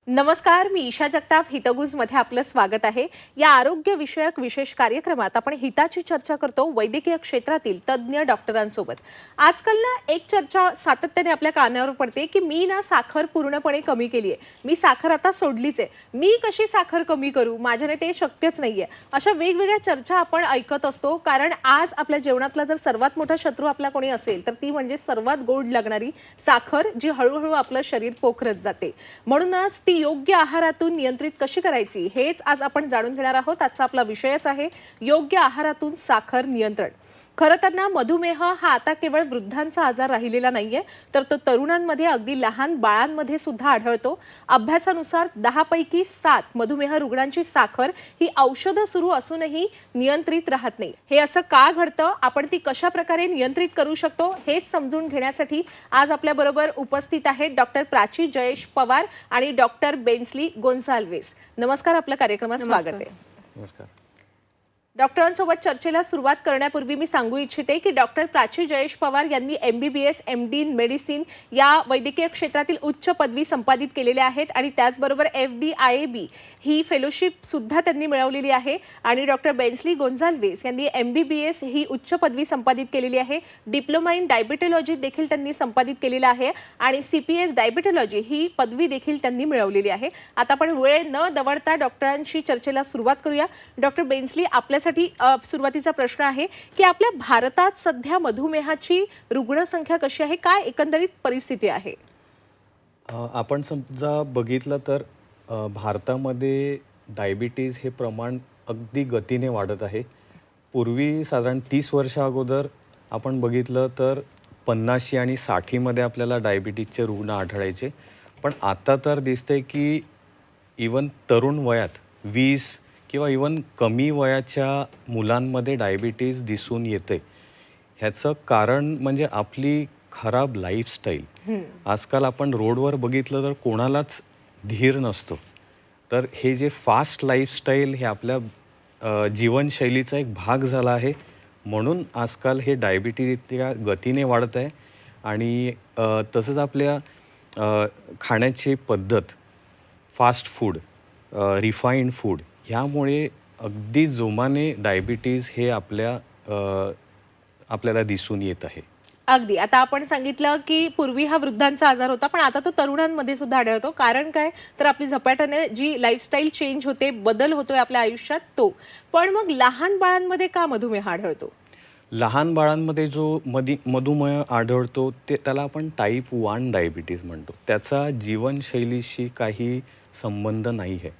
नमस्कार, मी ईशा जगताप हितगुजमध्ये आपलं स्वागत आहे। या आरोग्य विषयक विशेष कार्यक्रमात आपण हिताची चर्चा करतो वैद्यकीय क्षेत्रातील तज्ञ डॉक्टरांसोबत। आजकाल ना एक चर्चा सातत्याने आपल्या कानावर पडते की मी ना साखर पूर्णपणे कमी केली आहे, मी साखर आता सोडलीच आहे, मी कशी साखर कमी करू, माझ्याने ते शक्यच नाहीये। अशा वेगवेगळ्या चर्चा आपण ऐकत असतो, कारण आज आपल्या जेवणातला जर सर्वात मोठा शत्रू आपला कोणी असेल तर ती म्हणजे सर्वात गोड लागणारी साखर, जी हळूहळू आपलं शरीर पोखरत जाते। म्हणूनच ती योग्य आहारातून नियंत्रित कशी करायची हेच आज आपण जाणून घेणार आहोत। आजचा आपला विषयच आहे योग्य आहारातून साखर नियंत्रण। खरं तर ना मधुमेह हा आता केवळ वृद्धांचा आजार राहिलेला नाहीये, तर तो तरुणांमध्ये अगदी लहान बाळांमध्ये सुद्धा आढळतो। अभ्यासानुसार 10 पैकी 7 मधुमेह रुग्णांची साखर ही औषध सुरू असूनही नियंत्रित राहत नाही। हे असं का घडतं, आपण ती कशा प्रकारे नियंत्रित करू शकतो हे समजून घेण्यासाठी आज आपल्या बरोबर उपस्थित आहेत डॉक्टर प्राची जयेश पवार आणि डॉक्टर बेन्स्ली गोन्साल्विस। नमस्कार, आपल्या कार्यक्रमात स्वागत आहे। नमस्कार। डॉक्टरांसोबत चर्चेला सुरुवात करण्यापूर्वी मी सांगू इच्छिते की डॉक्टर प्राची जयेश पवार यांनी MBBS MD इन मेडिसिन या वैद्यकीय क्षेत्रातील उच्च पदवी संपादित केलेल्या आहेत आणि त्याचबरोबर FDIAB ही फेलोशिप सुद्धा त्यांनी मिळवलेली आहे। आणि डॉक्टर बेन्स्ली गोन्साल्विस यांनी MBBS ही उच्च पदवी संपादित केलेली आहे। डिप्लोमा इन डायबिटॉलॉजी देखील त्यांनी संपादित केलेला आहे आणि CPS डायबिटॉलॉजी ही पदवी देखील त्यांनी मिळवलेली आहे। आता आपण वेळ न दवडता डॉक्टरांशी चर्चेला सुरुवात करूया। डॉक्टर बेन्स्ली, आपल्या सुरुवातीचा प्रश्न आहे की आपल्या भारतात सध्या मधुमेहाची रुग्णसंख्या कशी आहे, काय एकंदरीत परिस्थिती आहे? आपण समजा बघितलं तर भारतामध्ये डायबिटीज हे प्रमाण अगदी गतीने वाढत आहे। पूर्वी साधारण 30 वर्षा अगोदर आपण बघितलं तर 50 आणि 60 मध्ये आपल्याला डायबिटीजचे रुग्ण आढळायचे, पण आता तर दिसतंय की इवन तरुण वयात 20 किंवा इवन कमी वयाच्या मुलांमध्ये डायबिटीज दिसून येते। ह्याचं कारण म्हणजे आपली खराब लाईफस्टाईल। आजकाल आपण रोडवर बघितलं तर कोणालाच धीर नसतो, तर हे जे फास्ट लाईफस्टाईल हे आपल्या जीवनशैलीचा एक भाग झाला आहे, म्हणून आजकाल हे डायबिटीज इतक्या गतीने वाढत आहे। आणि तसंच आपल्या खाण्याची पद्धत, फास्ट फूड, रिफाईंड फूड, ह्यामुळे अगदी जोमाने डायबिटीज हे आपल्याला दिसून येत आहे। अगदी, आता आपण सांगितलं की पूर्वी हा वृद्धांचा आजार होता, पण आता तो तरुणांमध्ये सुद्धा आढळतो। कारण काय, तर आपली झपाट्याने जी लाईफस्टाईल चेंज होते, बदल होतोय आपल्या आयुष्यात तो। पण मग लहान बाळांमध्ये का मधुमेह आढळतो? लहान बाळांमध्ये जो मधुमेह आढळतो त्याला आपण टाईप 1 डायबिटीज म्हणतो। त्याचा जीवनशैलीशी काही संबंध नाही आहे।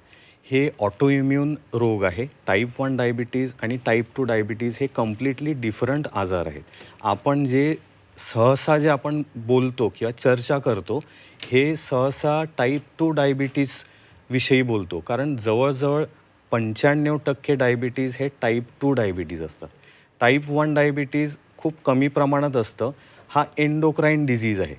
हे ऑटोइम्यून रोग आहे। टाईप 1 डायबिटीज आणि टाईप 2 डायबिटीज हे कम्प्लिटली डिफरंट आजार आहेत। आपण जे सहसा जे आपण बोलतो किंवा चर्चा करतो, हे सहसा टाईप 2 डायबिटीज विषयी बोलतो, कारण जवळजवळ 95% डायबिटीज हे टाईप 2 डायबिटीज असतात। टाईप 1 डायबिटीज खूप कमी प्रमाणात असतं। हा एंडोक्राईन डिझीज आहे,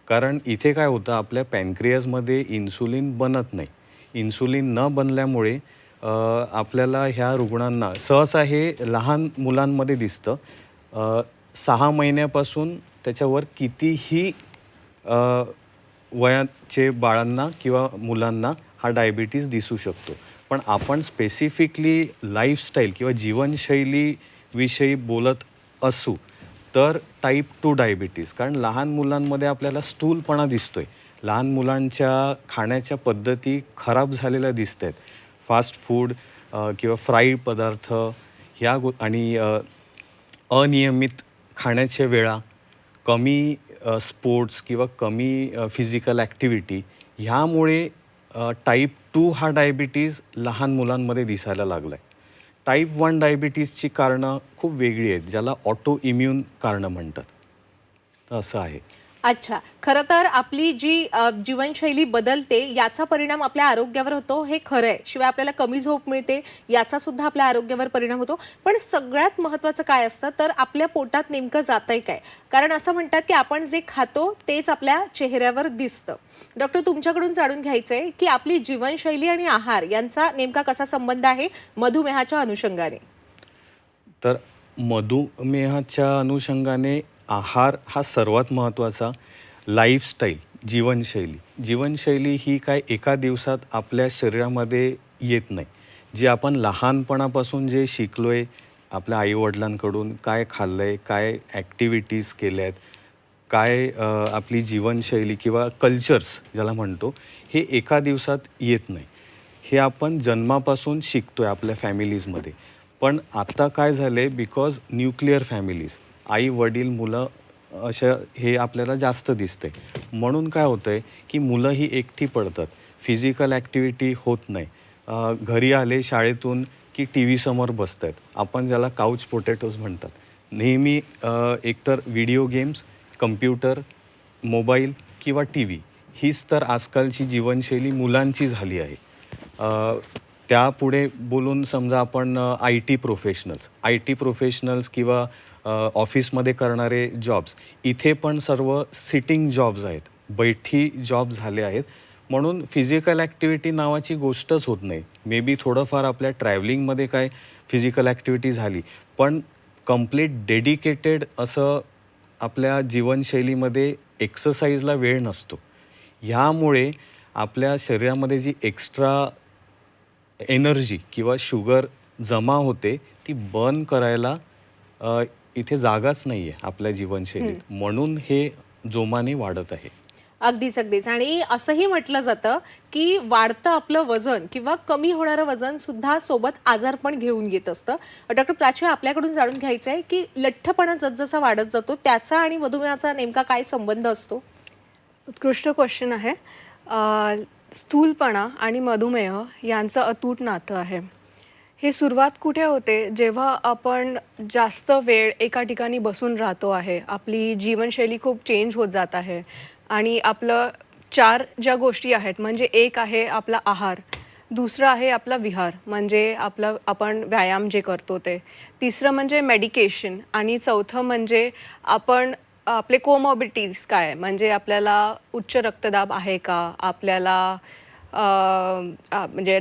कारण इथे काय होतं, आपल्या पॅनक्रियाजमध्ये इन्सुलिन बनत नाही। इन्सुलिन न बनल्यामुळे आपल्याला ह्या रुग्णांना सहसा हे लहान मुलांमध्ये दिसतं। 6 महिन्यापासून त्याच्यावर कितीही वयाचे बाळांना किंवा मुलांना हा डायबिटीज दिसू शकतो। पण आपण स्पेसिफिकली लाईफस्टाईल किंवा जीवनशैलीविषयी बोलत असू तर टाईप 2 डायबिटीज, कारण लहान मुलांमध्ये आपल्याला स्थूलपणा दिसतोय, लहान मुलांच्या खाण्याच्या पद्धती खराब झालेल्या दिसत आहेत। फास्ट फूड किंवा फ्राईड पदार्थ ह्या आणि अनियमित खाण्याच्या वेळा, कमी स्पोर्ट्स किंवा कमी फिजिकल ॲक्टिव्हिटी, ह्यामुळे टाईप 2 हा डायबिटीज लहान मुलांमध्ये दिसायला लागला आहे। टाईप 1 डायबिटीजची कारणं खूप वेगळी आहेत, ज्याला ऑटो इम्यून कारणं म्हणतात। तर असं आहे। अच्छा, खरं तर आपली जी जीवनशैली बदलते याचा परिणाम आपल्या आरोग्यावर होतो, हे खरं आहे। शिवाय आपल्याला कमी झोप मिळते, याचा सुद्धा आपल्या आरोग्यावर परिणाम होतो। पण सगळ्यात महत्त्वाचं काय असतं, तर आपल्या पोटात नेमकं जातंय काय, कारण असं म्हणतात की आपण जे खातो तेच आपल्या चेहऱ्यावर दिसतं। डॉक्टर, तुमच्याकडून जाणून घ्यायचंय की आपली जीवनशैली आणि आहार यांचा नेमका कसा संबंध आहे मधुमेहाच्या अनुषंगाने? तर मधुमेहाच्या अनुषंगाने आहार हा सर्वात महत्त्वाचा। लाईफस्टाईल, जीवनशैली ही काय एका दिवसात आपल्या शरीरामध्ये येत नाही. जी आपण लहानपणापासून जे शिकलोय आपल्या आईवडिलांकडून, काय खाल्लंय, काय ॲक्टिव्हिटीज केल्या आहेत, काय आपली जीवनशैली किंवा कल्चर्स ज्याला म्हणतो, हे एका दिवसात येत नाही. हे आपण जन्मापासून शिकतोय आपल्या फॅमिलीजमध्ये. पण आता काय झालंय, बिकॉज न्यूक्लिअर फॅमिलीज, आई वडील मुलं अशा हे आपल्याला जास्त दिसतंय. म्हणून काय होतंय की मुलं ही एकटी पडतात, फिजिकल ॲक्टिव्हिटी होत नाही. घरी आले शाळेतून की टी व्ही समोर बसत आहेत, आपण ज्याला काउच पोटॅटोज म्हणतात. नेहमी एकतर व्हिडिओ गेम्स, कम्प्युटर, मोबाईल किंवा टी व्ही, हीच तर आजकालची जीवनशैली मुलांची झाली आहे. त्यापुढे बोलून समजा आपण आय टी प्रोफेशनल्स किंवा ऑफिसमध्ये करणारे जॉब्स, इथे पण सर्व सिटिंग जॉब्स आहेत, बैठी जॉब झाले आहेत. म्हणून फिजिकल ॲक्टिव्हिटी नावाची गोष्टच होत नाही. मे बी थोडंफार आपल्या ट्रॅव्हलिंगमध्ये काय फिजिकल ॲक्टिव्हिटी झाली, पण कम्प्लीट डेडिकेटेड असं आपल्या जीवनशैलीमध्ये एक्सरसाइजला वेळ नसतो. ह्यामुळे आपल्या शरीरामध्ये जी एक्स्ट्रा एनर्जी किंवा शुगर जमा होते, ती बर्न करायला इथे जागाच नाही आहे आपल्या जीवनशैलीत. म्हणून हे जोमाने वाढत आहे. अगदीच. आणि असंही म्हटलं जातं की वाढतं आपलं वजन किंवा कमी होणारं वजन सुद्धा सोबत आजारपण घेऊन येत असतं. डॉक्टर प्राची, आपल्याकडून जाणून घ्यायचं आहे की लठ्ठपणा जसजसा वाढत जातो त्याचा आणि मधुमेहाचा नेमका काय संबंध असतो? उत्कृष्ट क्वेश्चन आहे. स्थूलपणा आणि मधुमेह यांचं अतूट नातं आहे. हे सुरुवात कुठे होते, जेव्हा आपण जास्त वेळ एका ठिकाणी बसून राहतो आहे, आपली जीवनशैली खूप चेंज होत जात आहे आणि आपलं 4 ज्या गोष्टी आहेत, म्हणजे एक आहे आपला आहार, दुसरं आहे आपला विहार म्हणजे आपण व्यायाम जे करतो ते, तिसरं म्हणजे मेडिकेशन आणि चौथं म्हणजे आपले कोमॉर्बिडिटीज काय, म्हणजे आपल्याला उच्च रक्तदाब आहे का, आपल्याला म्हणजे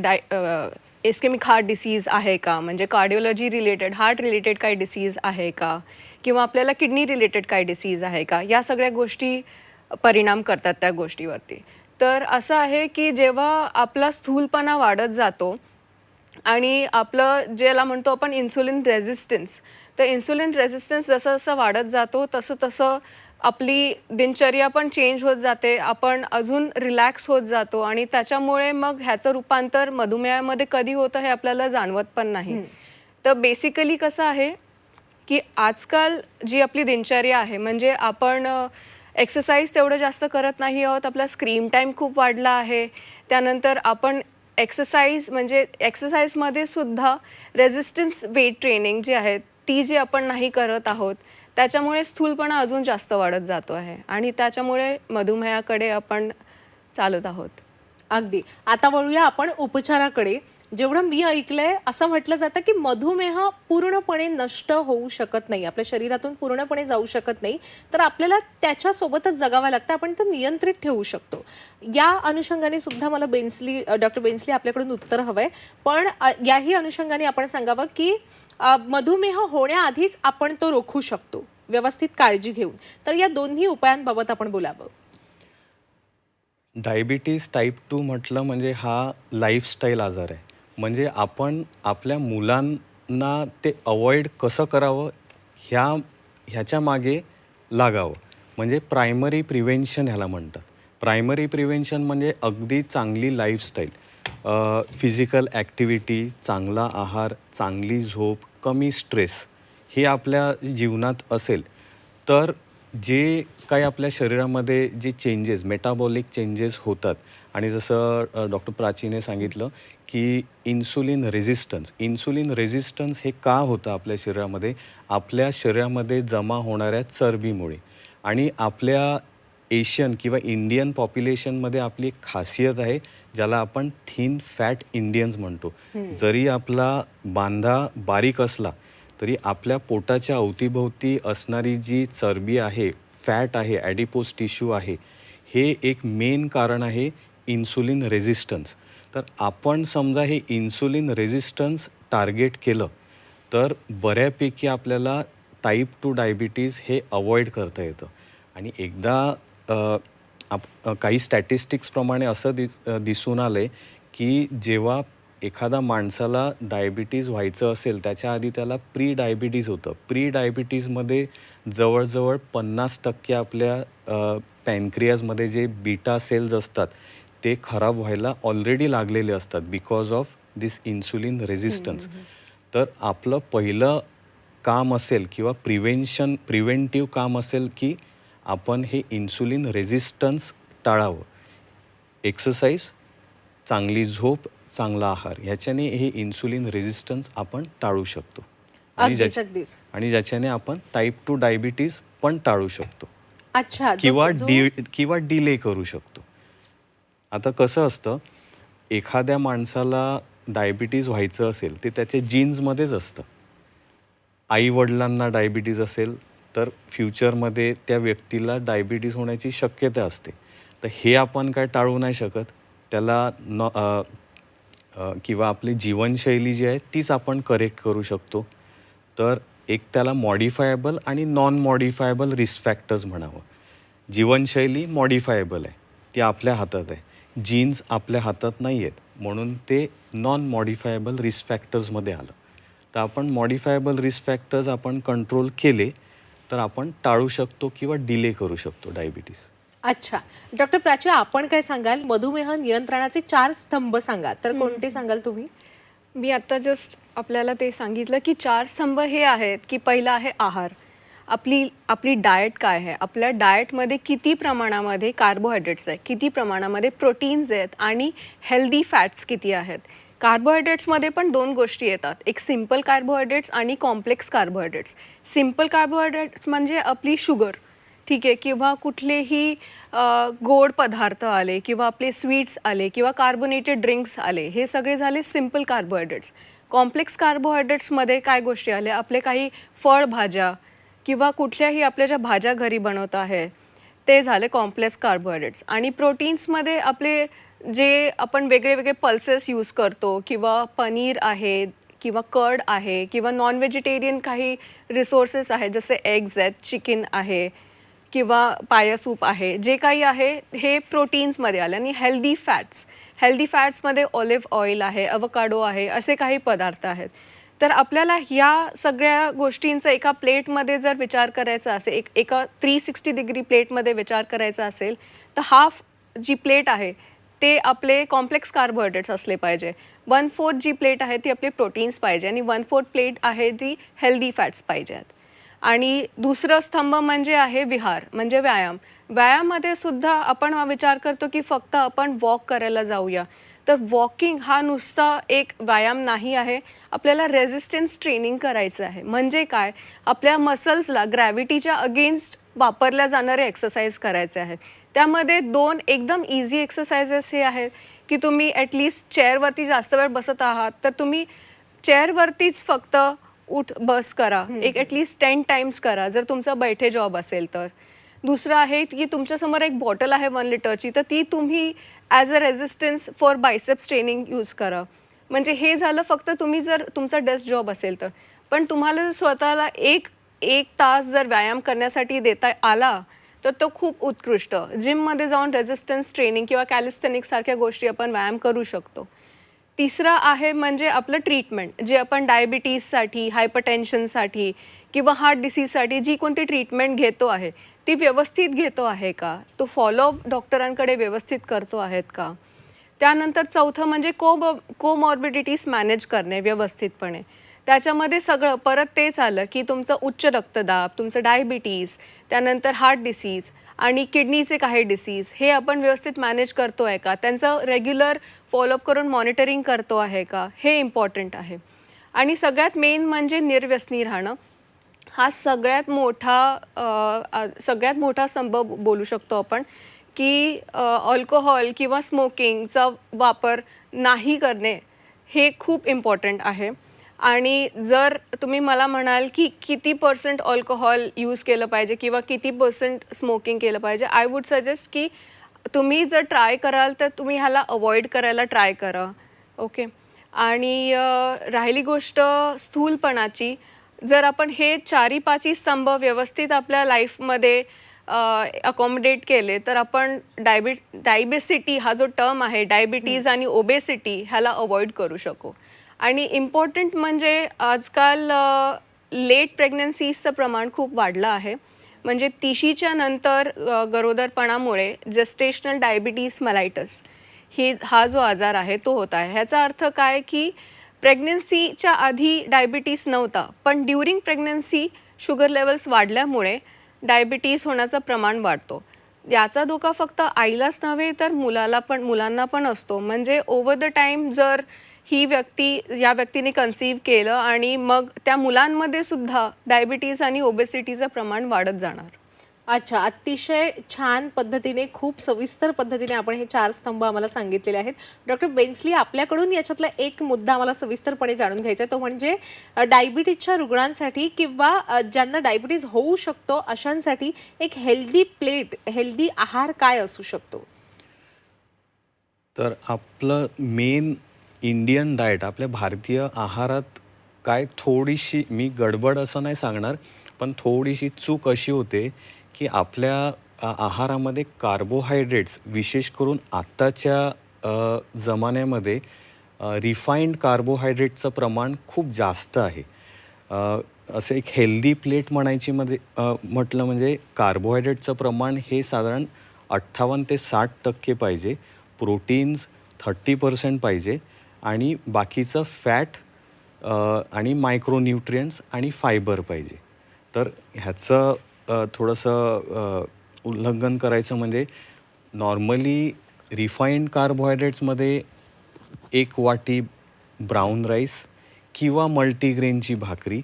इस्केमिक हार्ट डिसीज आहे का, म्हणजे कार्डिओलॉजी रिलेटेड हार्ट रिलेटेड काही डिसीज आहे का, किंवा आपल्याला किडनी रिलेटेड काही डिसीज आहे का, या सगळ्या गोष्टी परिणाम करतात त्या गोष्टीवरती. तर असं आहे की जेव्हा आपला स्थूलपणा वाढत जातो आणि आपलं ज्याला म्हणतो आपण इन्सुलिन रेझिस्टन्स, तर इन्सुलिन रेझिस्टन्स जसं जसं वाढत जातो तसं तसं आपली दिनचर्या पण चेंज होत जाते, आपण अजून रिलॅक्स होत जातो आणि त्याच्यामुळे मग ह्याचं रूपांतर मधुमेहामध्ये कधी होतं हे आपल्याला जाणवत पण नाही. तर बेसिकली कसं आहे की आजकाल जी आपली दिनचर्या आहे, म्हणजे आपण एक्सरसाइज तेवढं जास्त करत नाही आहोत, आपला स्क्रीन टाईम खूप वाढला आहे. त्यानंतर आपण एक्सरसाइजमध्ये सुद्धा रेझिस्टन्स वेट ट्रेनिंग जी आहे ती जी आपण नाही करत आहोत, त्याच्यामुळे स्थूलपणा अजून जास्त वाढत जातो आहे आणि त्याच्यामुळे मधुमेहाकडे आपण चालत आहोत. अगदी. आता वळूया आपण उपचाराकडे. जेवढं मी ऐकलंय असं म्हटलं जातं की मधुमेह पूर्णपणे नष्ट होऊ शकत नाही, आपल्या शरीरातून पूर्णपणे जाऊ शकत नाही, तर आपल्याला त्याच्यासोबतच जगावं लागतं, आपण तो नियंत्रित ठेवू शकतो. या अनुषंगाने सुद्धा मला डॉक्टर बेन्सली आपल्याकडून उत्तर हवंय. पण याही अनुषंगाने आपण सांगावं की मधुमेह होण्याआधीच आपण तो रोखू शकतो व्यवस्थित काळजी घेऊन. तर या दोन्ही उपायांबाबत आपण बोलावं. डायबिटीज टाईप 2 म्हटलं म्हणजे हा लाईफस्टाईल आजार आहे. म्हणजे आपण आपल्या मुलांना ते अवॉइड कसं करावं ह्याच्या मागे लागावं. म्हणजे प्रायमरी प्रिव्हेन्शन ह्याला म्हणतात. प्रायमरी प्रिव्हेन्शन म्हणजे अगदी चांगली लाईफस्टाईल, फिजिकल ॲक्टिव्हिटी, चांगला आहार, चांगली झोप, कमी स्ट्रेस हे आपल्या जीवनात असेल तर जे काही आपल्या शरीरामध्ये जे चेंजेस, मेटाबॉलिक चेंजेस होतात, आणि जसं डॉक्टर प्राचीने सांगितलं की इन्सुलिन रेझिस्टन्स हे का होतं आपल्या शरीरामध्ये, आपल्या शरीरामध्ये जमा होणाऱ्या चरबीमुळे. आणि आपल्या एशियन किंवा इंडियन पॉप्युलेशनमध्ये आपली एक खासियत आहे ज्याला आपण थिन फॅट इंडियन्स म्हणतो. जरी आपला बांधा बारीक असला तरी आपल्या पोटाच्या अवतीभोवती असणारी जी चरबी आहे, फॅट आहे, ॲडिपोज टिश्यू आहे, हे एक मेन कारण आहे इन्सुलिन रेझिस्टन्स. तर आपण समजा हे इन्सुलिन रेझिस्टन्स टार्गेट केलं तर बऱ्यापैकी आपल्याला टाईप 2 डायबिटीज हे अवॉइड करता येतं. आणि एकदा काही स्टॅटिस्टिक्सप्रमाणे असं दिसून आलं आहे की जेव्हा एखादा माणसाला डायबिटीज व्हायचं असेल त्याच्या आधी त्याला प्री डायबिटीज होतं. प्री डायबिटीजमध्ये जवळजवळ 50% आपल्या पॅनक्रियाजमध्ये जे बीटा सेल्स असतात ते खराब व्हायला ऑलरेडी लागलेले असतात because of this insulin resistance. तर आपलं पहिलं काम असेल किंवा प्रिव्हेंटिव्ह काम असेल की आपण हे इन्सुलिन रेझिस्टन्स टाळावं. एक्सरसाइज, चांगली झोप, चांगला आहार ह्याच्याने हे इन्सुलिन रेझिस्टन्स आपण टाळू शकतो अगदीच अगदीच. आणि ज्याच्याने आपण टाईप 2 डायबिटीज पण टाळू शकतो अच्छा. किंवा डिले करू शकतो. आता कसं असतं, एखाद्या माणसाला डायबिटीज व्हायचं असेल ते त्याच्या जीन्समध्येच असतं. आई वडिलांना डायबिटीज असेल तर फ्युचरमध्ये त्या व्यक्तीला डायबिटीज होण्याची शक्यता असते. तर हे आपण काय टाळू नाही शकत. त्याला किंवा आपली जीवनशैली जी आहे तीच आपण करेक्ट करू शकतो. तर एक त्याला मॉडिफायबल आणि नॉन मॉडिफायबल रिस्क फॅक्टर्स म्हणावं. जीवनशैली मॉडिफायबल आहे, ती आपल्या हातात आहे. जीन्स आपल्या हातात नाही आहेत, म्हणून ते नॉन मॉडिफायबल रिस्क फॅक्टर्समध्ये आलं. तर आपण मॉडिफायबल रिस्क फॅक्टर्स आपण कंट्रोल केले तर आपण टाळू शकतो किंवा डिले करू शकतो डायबिटीज. अच्छा. डॉक्टर प्राची, आपण काय सांगाल? मधुमेह नियंत्रणाचे 4 स्तंभ सांगा. तर कोणते सांगाल तुम्ही? मी आता जस्ट आपल्याला ते सांगितलं की 4 स्तंभ हे आहेत की पहिला आहे आहार. आपली डाएट काय आहे, आपल्या डाएटमध्ये किती प्रमाणामध्ये कार्बोहायड्रेट्स आहे, किती प्रमाणामध्ये प्रोटीन्स आहेत आणि हेल्दी फॅट्स किती आहेत. कार्बोहायड्रेट्समध्ये पण 2 गोष्टी येतात, एक सिम्पल कार्बोहायड्रेट्स आणि कॉम्प्लेक्स कार्बोहायड्रेट्स. सिम्पल कार्बोहायड्रेट्स म्हणजे आपली शुगर, ठीक आहे, किंवा कुठलेही गोड पदार्थ आले किंवा आपले स्वीट्स आले किंवा कार्बोनेटेड ड्रिंक्स आले, हे सगळे झाले सिम्पल कार्बोहायड्रेट्स. कॉम्प्लेक्स कार्बोहायड्रेट्समध्ये काय गोष्टी आल्या, आपले काही फळभाज्या किंवा कुठल्याही आपल्या ज्या भाज्या घरी बनवत आहे ते झाले कॉम्प्लेक्स कार्बोहायड्रेट्स. आणि प्रोटीन्समध्ये आपले जे आपण वेगळे वेगळे पल्सेस यूज करतो किंवा पनीर आहे किंवा कर्ड आहे किंवा नॉन व्हेजिटेरियन काही रिसोर्सेस आहेत जसे एग्ज आहेत, चिकन आहे किंवा पाया सूप आहे, जे काही आहे हे प्रोटीन्समध्ये आले. आणि हेल्दी फॅट्समध्ये ऑलिव्ह ऑइल आहे, अवकाडो आहे, असे काही पदार्थ आहेत. तर आपल्याला ह्या सगळ्या गोष्टींचा एका प्लेटमध्ये जर विचार करायचा असेल, एका 360 डिग्री प्लेटमध्ये विचार करायचा असेल तर हाफ जी प्लेट आहे ते आपले कॉम्प्लेक्स कार्बोहायड्रेट्स असले पाहिजे. 1/4 जी प्लेट आहे ती आपले प्रोटीन्स पाहिजे आणि 1/4 प्लेट आहे ती हेल्दी फॅट्स पाहिजेत. आणि दुसरं स्तंभ म्हणजे आहे विहार, म्हणजे व्यायाम. व्यायाममध्ये सुद्धा आपण हा विचार करतो की फक्त आपण वॉक करायला जाऊया, तर वॉकिंग हा नुसता एक व्यायाम नाही आहे. आपल्याला रेझिस्टन्स ट्रेनिंग करायचं आहे. म्हणजे काय, आपल्या मसल्सला ग्रॅव्हिटीच्या अगेन्स्ट वापरल्या जाणारे एक्सरसाइज करायचे आहेत. त्यामध्ये 2 एकदम इझी एक्सरसाइजेस हे आहेत की तुम्ही ॲटलिस्ट चेअरवरती जास्त वेळ बसत आहात तर तुम्ही चेअरवरतीच फक्त उठ बस करा, एक ॲटलिस्ट 10 टाइम्स करा जर तुमचा बैठे जॉब असेल तर. दुसरं आहे की तुमच्यासमोर एक बॉटल आहे 1 लिटरची, तर ती तुम्ही as a resistance for biceps training use करा. म्हणजे हे झालं फक्त तुम्ही जर तुमचा डेस्क जॉब असेल तर. पण तुम्हाला स्वतःला एक तास जर व्यायाम करण्यासाठी देता आला तर तो खूप उत्कृष्ट. जिममध्ये जाऊन रेझिस्टन्स ट्रेनिंग किंवा कॅलिस्थेनिक्स सारख्या गोष्टी आपण व्यायाम करू शकतो. तिसरं आहे म्हणजे आपलं ट्रीटमेंट, जे आपण डायबिटीजसाठी, हायपरटेन्शनसाठी किंवा हार्ट डिसीजसाठी जी कोणती ट्रीटमेंट घेतो आहे ती व्यवस्थित घेतो आहे का, तो फॉलोअप डॉक्टरांकडे व्यवस्थित करतो आहेत का. त्यानंतर चौथं म्हणजे कोमॉर्बिडिटीज मॅनेज करणे व्यवस्थितपणे. त्याच्यामध्ये सगळं परत तेच आलं की तुमचं उच्च रक्तदाब, तुमचं डायबिटीज, त्यानंतर हार्ट डिसीज आणि किडनीचे काही डिसीज हे आपण व्यवस्थित मॅनेज करतो आहे का, त्यांचं रेग्युलर फॉलोअप करून मॉनिटरिंग करतो आहे का, हे इम्पॉर्टंट आहे. आणि सगळ्यात मेन म्हणजे निर्व्यसनी राहणं. हा सगळ्यात मोठा स्तंभ बोलू शकतो आपण की अल्कोहोल किंवा स्मोकिंगचा वापर नाही करणे हे खूप इम्पॉर्टंट आहे. आणि जर तुम्ही मला म्हणाल की किती % अल्कोहोल यूज केलं पाहिजे किंवा किती % स्मोकिंग केलं पाहिजे, आय वूड सजेस्ट की तुम्ही जर ट्राय कराल तर तुम्ही ह्याला अवॉइड करायला ट्राय करा. ओके. आणि राहिली गोष्ट स्थूलपणाची, जर आपण हे 4-5 स्तंभ व्यवस्थित आपल्या लाईफमध्ये अकॉमोडेट केले तर आपण डायबेसिटी हा जो टर्म आहे, डायबिटीज आणि ओबेसिटी ह्याला अवॉइड करू शकू. आणि इम्पॉर्टंट म्हणजे आजकाल लेट प्रेग्नन्सीजचं प्रमाण खूप वाढलं आहे. म्हणजे 30च्या नंतर गरोदरपणामुळे जेस्टेशनल डायबिटीज मेलाइटस हा जो आजार आहे तो होत आहे. ह्याचा अर्थ काय की प्रेग्नन्सीच्या आधी डायबिटीस नव्हता, पण ड्युरिंग प्रेग्नन्सी शुगर लेवल्स वाढल्यामुळे डायबिटीस होण्याचं प्रमाण वाढतो. याचा धोका फक्त आईलाच नव्हे तर मुलांना पण असतो. म्हणजे ओव्हर द टाईम जर या व्यक्तीने कन्सीव्ह केलं आणि मग त्या मुलांमध्ये सुद्धा डायबिटीज आणि ओबेसिटीचं प्रमाण वाढत जाणार. अच्छा, अतिशय छान पद्धतीने, खूप सविस्तर पद्धतीने आपण हे 4 स्तंभ आम्हाला सांगितलेले आहेत. डॉक्टर बेन्सली, आपल्याकडून याच्यातला एक मुद्दा मला सविस्तरपणे जाणून घ्यायचा आहे, तो म्हणजे डायबिटीजच्या रुग्णांसाठी किंवा ज्यांना डायबिटीज होऊ शकतो अशांसाठी एक हेल्दी प्लेट, हेल्दी आहार काय असू शकतो? तर आपलं मेन इंडियन डाएट, आपल्या भारतीय आहारात काय थोडीशी, मी गडबड असं नाही सांगणार, पण थोडीशी चूक अशी होते की आपल्या आहारामध्ये कार्बोहायड्रेट्स, विशेष करून आत्ताच्या जमान्यामध्ये रिफाईंड कार्बोहायड्रेटचं प्रमाण खूप जास्त आहे. असं एक हेल्दी प्लेट म्हटलं म्हणजे कार्बोहायड्रेटचं प्रमाण हे साधारण 58 ते 60% पाहिजे, प्रोटीन्स 30% पाहिजे आणि बाकीचं फॅट आणि मायक्रोन्यूट्रियंट्स आणि फायबर पाहिजे. तर ह्याचं थोडंसं उल्लंघन करायचं म्हणजे नॉर्मली रिफाईंड कार्बोहायड्रेट्समध्ये 1 वाटी ब्राऊन राईस किंवा मल्टीग्रेनची भाकरी,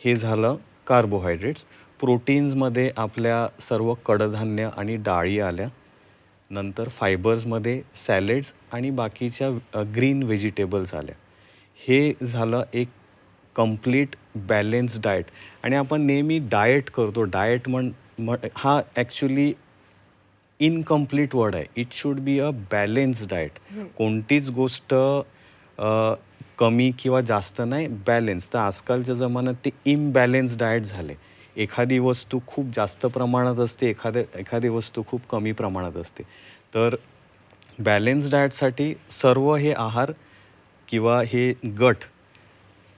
हे झालं कार्बोहायड्रेट्स. प्रोटीन्समध्ये आपल्या सर्व कडधान्य आणि डाळी आल्या. नंतर फायबर्समध्ये सॅलेड्स आणि बाकीच्या ग्रीन व्हेजिटेबल्स आल्या. हे झालं एक कंप्लीट बॅलेन्स डाएट. आणि आपण नेहमी डाएट करतो, डाएट हा ॲक्च्युली इनकम्प्लीट वर्ड आहे. It should be a balance diet. कोणतीच गोष्ट कमी किंवा जास्त नाही, बॅलेन्स. तर आजकालच्या जमान्यात ते इम्बॅलेन्स डाएट झाले. एखादी वस्तू खूप जास्त प्रमाणात असते, एखादी वस्तू खूप कमी प्रमाणात असते. तर बॅलेन्स डाएटसाठी सर्व हे आहार किंवा हे गट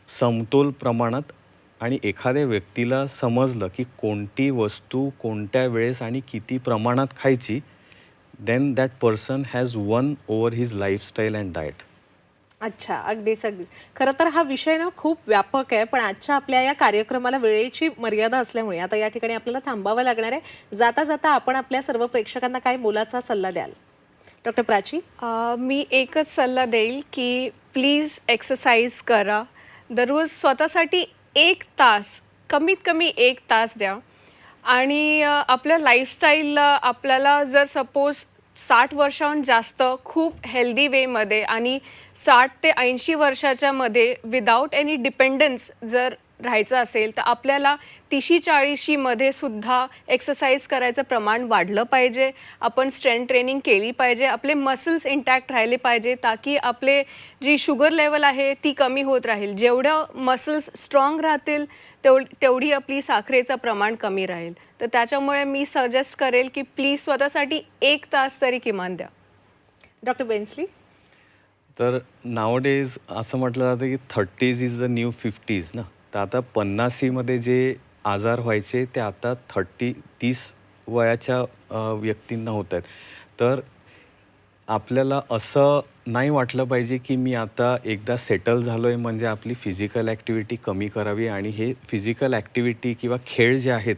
समतोल प्रमाणात, आणि एखाद्या व्यक्तीला समजलं की कोणती वस्तू कोणत्या वेळेस आणि किती प्रमाणात खायची, then that person has won over his lifestyle and diet. अच्छा, अगदीच. खरं तर हा विषय ना खूप व्यापक आहे, पण आजच्या आपल्या या कार्यक्रमाला वेळेची मर्यादा असल्यामुळे आता या ठिकाणी आपल्याला थांबावं लागणार आहे. जाता जाता आपण आपल्या सर्व प्रेक्षकांना काय मोलाचा सल्ला द्याल? डॉक्टर प्राची. मी एकच सल्ला देईल की प्लीज एक्सरसाइज करा. दररोज स्वतःसाठी 1 तास, कमीत कमी 1 तास द्या. आणि आपल्या लाईफस्टाईलला आपल्याला जर सपोज 60 वर्षाहून जास्त खूप हेल्दी वेमध्ये आणि 60 ते 80 वर्षाच्या मध्ये विदाऊट एनी डिपेंडन्स जर राहायचं असेल तर आपल्याला 30-40 मध्ये सुद्धा एक्सरसाइज करायचं प्रमाण वाढलं पाहिजे. आपण स्ट्रेंथ ट्रेनिंग केली पाहिजे. आपले मसल्स इंटॅक्ट राहिले पाहिजे, ताकी आपले जी शुगर लेवल आहे ती कमी होत राहील. जेवढं मसल्स स्ट्रॉंग राहतील तेवढी आपली साखरेचं प्रमाण कमी राहील. तर त्याच्यामुळे मी सजेस्ट करेल की प्लीज स्वतःसाठी 1 तास तरी किमान द्या. डॉक्टर बेन्सली. तर नावडेज असं म्हटलं जातं की 30s is the new 50s ना. तर आता 50मध्ये जे आजार व्हायचे ते आता 30 वयाच्या व्यक्तींना होत आहेत. तर आपल्याला असं नाही वाटलं पाहिजे की मी आता एकदा सेटल झालो आहे म्हणजे आपली फिजिकल ॲक्टिव्हिटी कमी करावी. आणि हे फिजिकल ॲक्टिव्हिटी किंवा खेळ जे आहेत,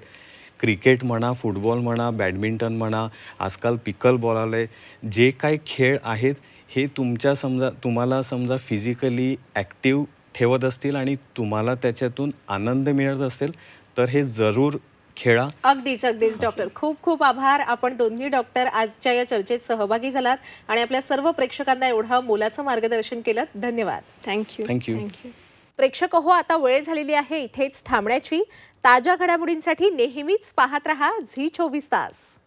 क्रिकेट म्हणा, फुटबॉल म्हणा, बॅडमिंटन म्हणा, आजकाल पिकल बॉल आलं आहे, जे काही खेळ आहेत हे तुम्हाला समजा फिजिकली ॲक्टिव्ह ठेवत असतील आणि तुम्हाला त्याच्यातून आनंद मिळत असेल तर हे जरूर खेळा. अगदीच डॉक्टर, खूप खूप आभार. आपण दोन्ही डॉक्टर आजच्या या चर्चेत सहभागी झालात आणि आपल्या सर्व प्रेक्षकांना एवढं मोलाचं मार्गदर्शन केलं. धन्यवाद. थँक्यू. प्रेक्षक हो, आता वेळ झालेली आहे इथेच थांबण्याची. ताज्या घडामोडींसाठी नेहमीच पाहत रहा झी 24 तास.